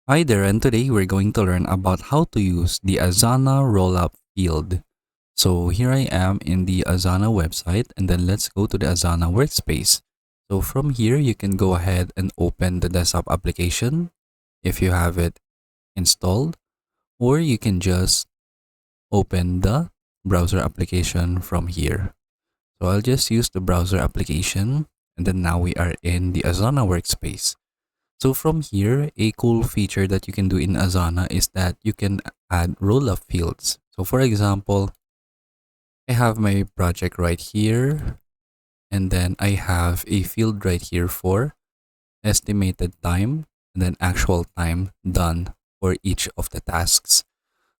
Hi there, and today we're going to learn about how to use the Asana rollup field. So here I am in the Asana website, and then let's go to the Asana workspace. So from here, you can go ahead and open the desktop application if you have it installed, or you can just open the browser application from here. So I'll just use the browser application, and then now we are in the Asana workspace. So from here, a cool feature that you can do in Asana is that you can add roll-up fields. So for example, I have my project right here, and then I have a field right here for estimated time and then actual time done for each of the tasks.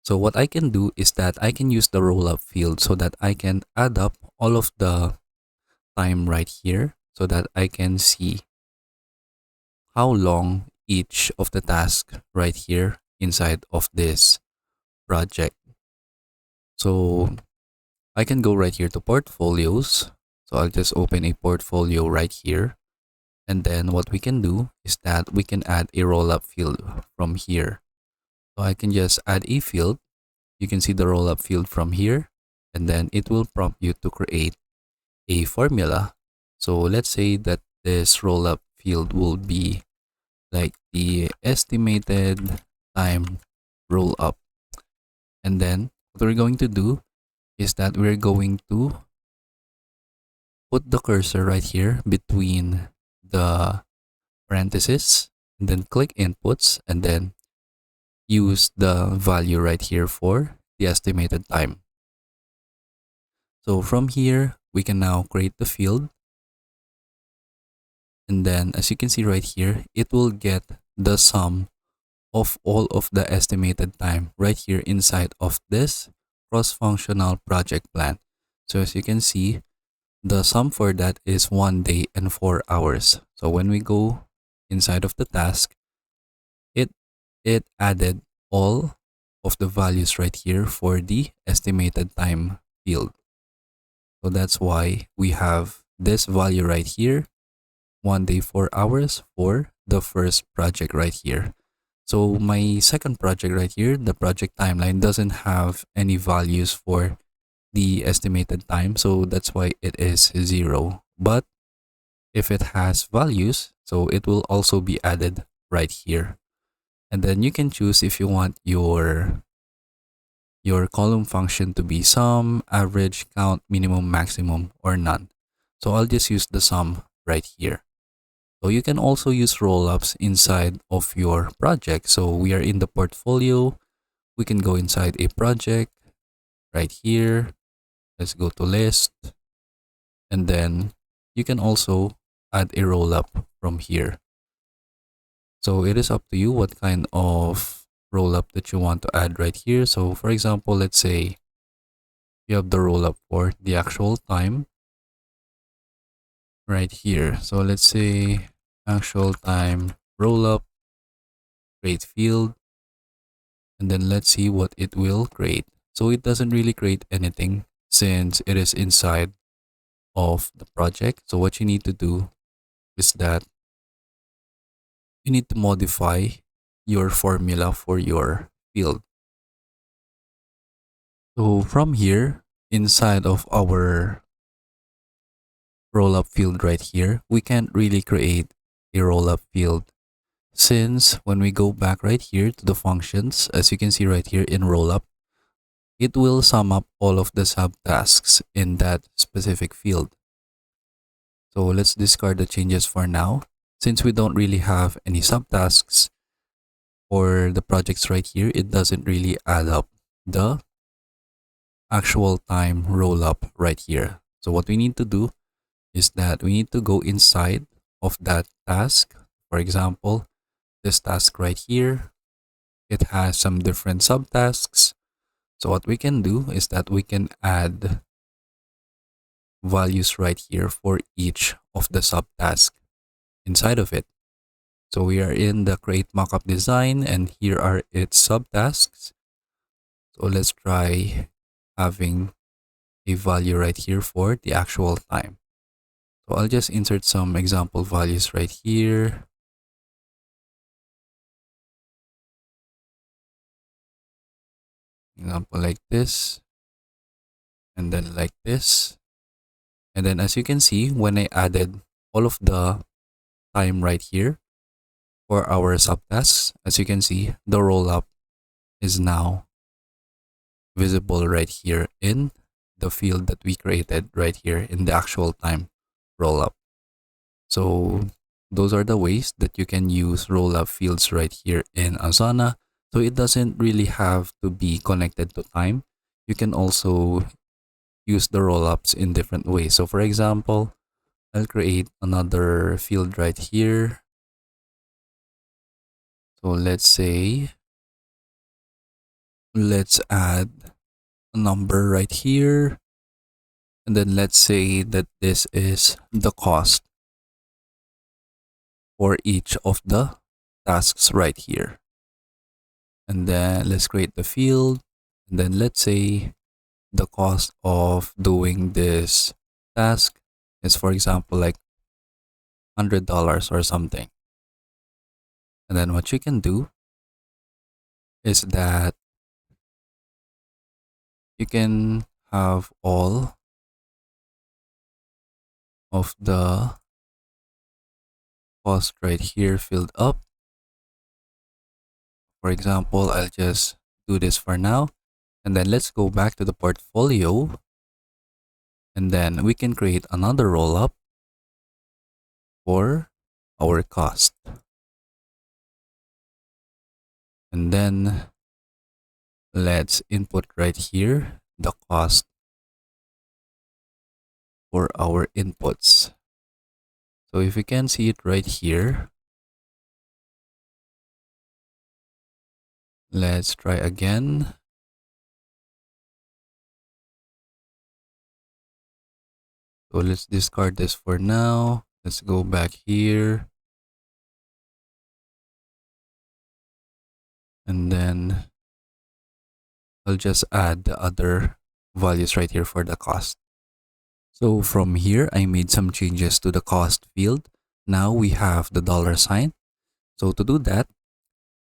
So what I can do is that I can use the roll-up field so that I can add up all of the time right here so that I can see how long each of the tasks right here inside of this project. So I can go right here to portfolios. So I'll just open a portfolio right here. And then what we can do is that we can add a roll-up field from here. So I can just add a field. You can see the roll-up field from here. And then it will prompt you to create a formula. So let's say that this roll-up field will be like the estimated time roll up. And then what we're going to do is that we're going to put the cursor right here between the parentheses and then click inputs and then use the value right here for the estimated time. So from here, we can now create the field. And then as you can see right here, it will get the sum of all of the estimated time right here inside of this cross-functional project plan. So as you can see, the sum for that is 1 day and 4 hours. So when we go inside of the task, it added all of the values right here for the estimated time field. So that's why we have this value right here, 1 day 4 hours for the first project right here. So my second project right here, the project timeline doesn't have any values for the estimated time. So that's why it is 0. But if it has values, so it will also be added right here. And then you can choose if you want your column function to be sum, average, count, minimum, maximum, or none. So I'll just use the sum right here. So you can also use roll-ups inside of your project. So we are in the portfolio. We can go inside a project right here. Let's go to list. And then you can also add a roll-up from here. So it is up to you what kind of roll-up that you want to add right here. So for example, let's say you have the roll-up for the actual time right here. So let's say actual time roll-up, create field, and then let's see what it will create. So it doesn't really create anything since it is inside of the project. So what you need to do is that you need to modify your formula for your field. So from here, inside of our rollup field right here, we can't really create a rollup field since when we go back right here to the functions, as you can see right here in rollup, it will sum up all of the subtasks in that specific field. So let's discard the changes for now. Since we don't really have any subtasks for the projects right here, it doesn't really add up the actual time roll up right here. So what we need to do is that we need to go inside of that task. For example, this task right here, it has some different subtasks. So what we can do is that we can add values right here for each of the subtasks inside of it. So we are in the create mockup design and here are its subtasks. So let's try having a value right here for the actual time. So I'll just insert some example values right here. example like this, and then like this. And then as you can see, when I added all of the time right here for our subtasks, as you can see, the roll up is now visible right here in the field that we created right here in the actual time roll up. So those are the ways that you can use roll up fields right here in Asana. So it doesn't really have to be connected to time. You can also use the roll ups in different ways. So for example, I'll create another field right here. So let's add a number right here. And then let's say that this is the cost for each of the tasks right here. And then let's create the field. And then let's say the cost of doing this task is, for example, like $100 or something. And then what you can do is that you can have all of the cost right here filled up. For example, I'll just do this for now. And then let's go back to the portfolio. And then we can create another roll up for our cost. And then let's input right here the cost for our inputs. So if you can see it right here, let's try again. So let's discard this for now. Let's go back here. And then I'll just add the other values right here for the cost. So from here, I made some changes to the cost field. Now we have the dollar sign. So to do that,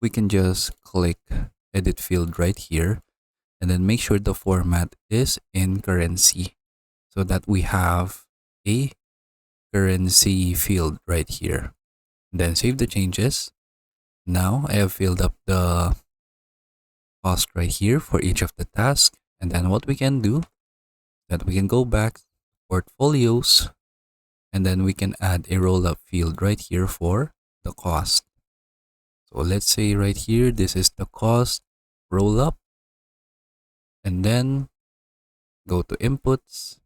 we can just click edit field right here and then make sure the format is in currency so that we have a currency field right here. Then save the changes. Now I have filled up the cost right here for each of the tasks. And then what we can do, that we can go back to portfolios, and then we can add a roll up field right here for the cost. So let's say right here, this is the cost roll up, and then go to inputs,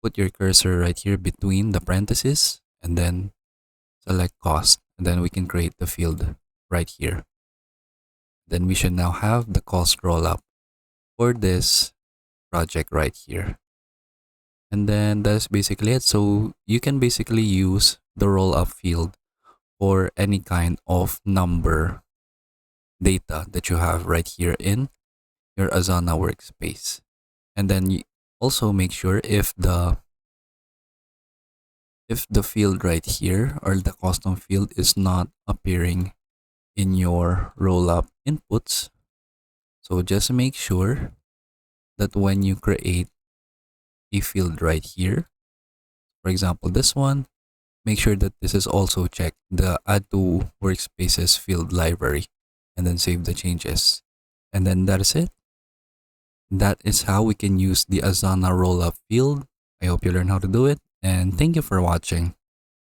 put your cursor right here between the parentheses, and then select cost, and then we can create the field right here. Then we should now have the cost roll up for this project right here. And then that's basically it. So you can basically use the roll up field for any kind of number data that you have right here in your Asana workspace. And then you also make sure if the field right here or the custom field is not appearing in your roll up inputs, so just make sure that when you create a field right here, for example this one, make sure that this is also checked, the add to workspaces field library, and then save the changes. And then that is it. That is how we can use the Asana rollup field. I hope you learn how to do it, and thank you for watching.